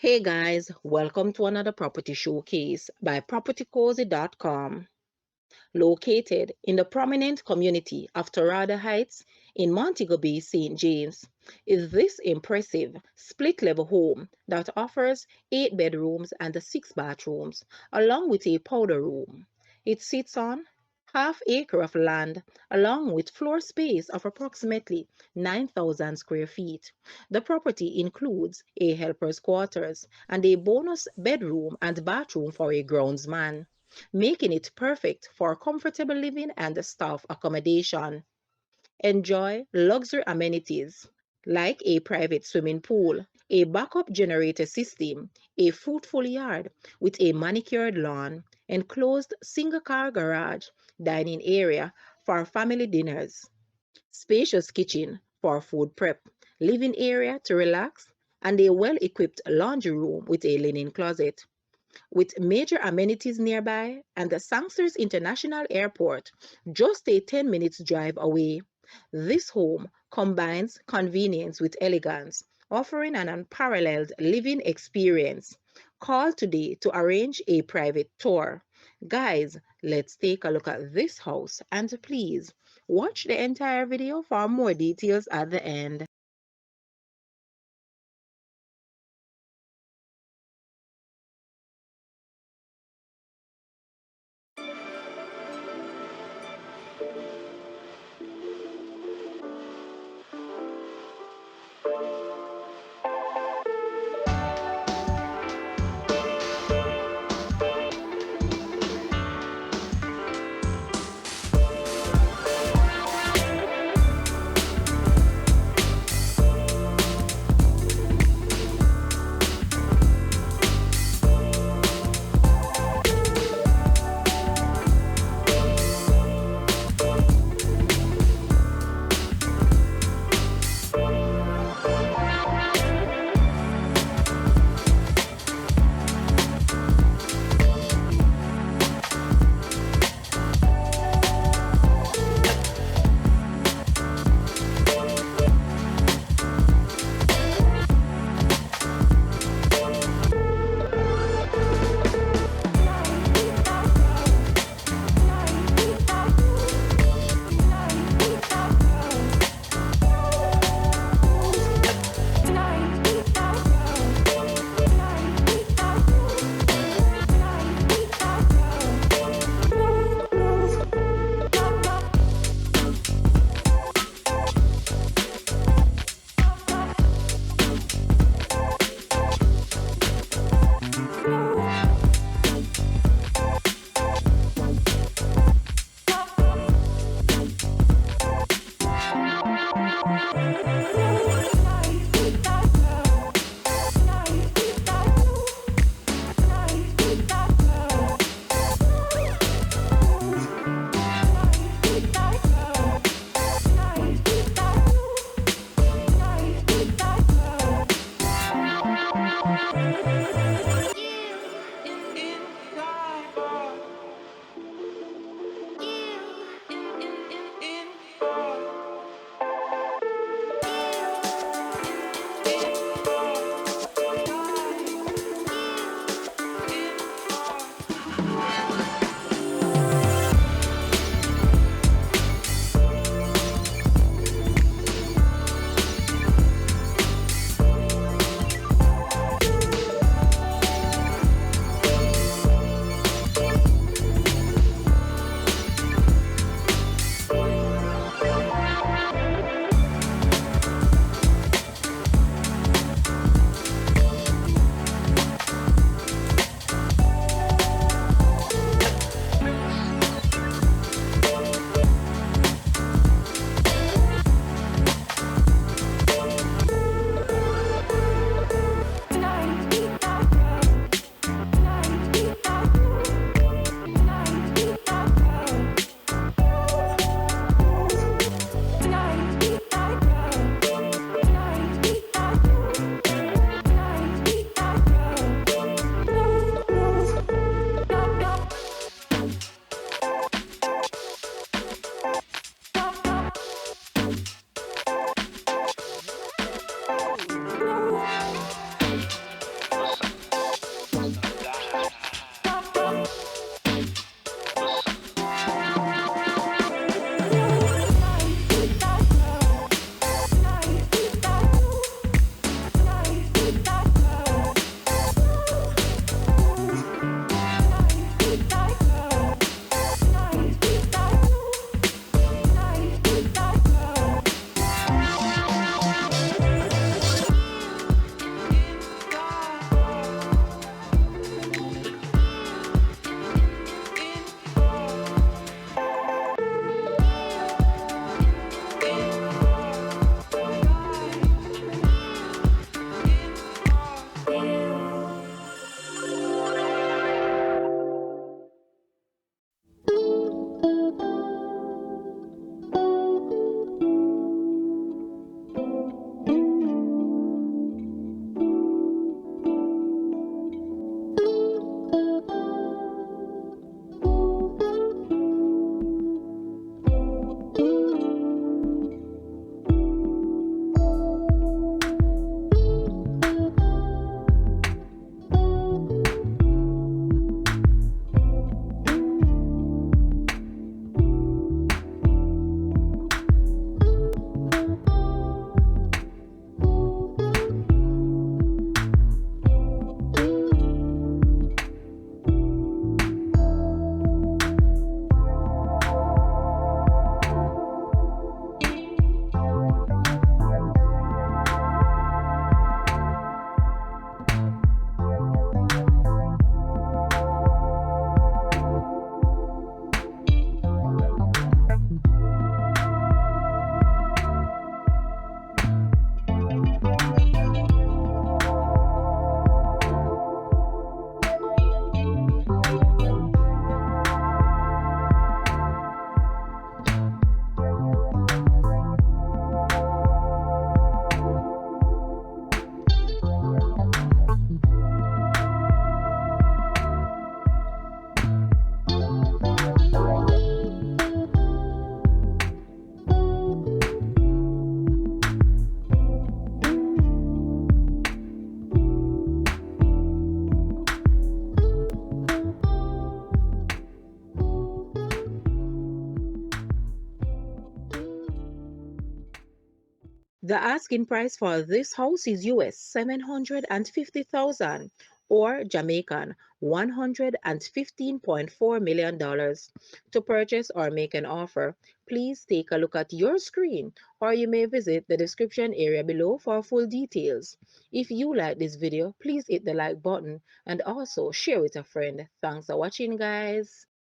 Hey guys, welcome to another property showcase by propertycozy.com. Located in the prominent community of Torado Heights in Montego Bay, St. James, is this impressive split-level home that offers 8 bedrooms and 6 bathrooms, along with a powder room. It sits on half-acre of land, along with floor space of approximately 9,000 square feet. The property includes a helper's quarters and a bonus bedroom and bathroom for a groundsman, making it perfect for comfortable living and staff accommodation. Enjoy luxury amenities like a private swimming pool, a backup generator system, a fruitful yard with a manicured lawn, enclosed single car garage, dining area for family dinners, spacious kitchen for food prep, living area to relax, and a well equipped laundry room with a linen closet. With major amenities nearby and the Sangster International Airport just a 10 minutes drive away, this home combines convenience with elegance, offering an unparalleled living experience. Call today to arrange a private tour. Guys, let's take a look at this house and please watch the entire video for more details at the end. The asking price for this house is US 750,000 or Jamaican $115.4 million. To purchase or make an offer, please take a look at your screen or you may visit the description area below for full details. If you like this video, please hit the like button and also share with a friend. Thanks for watching, guys.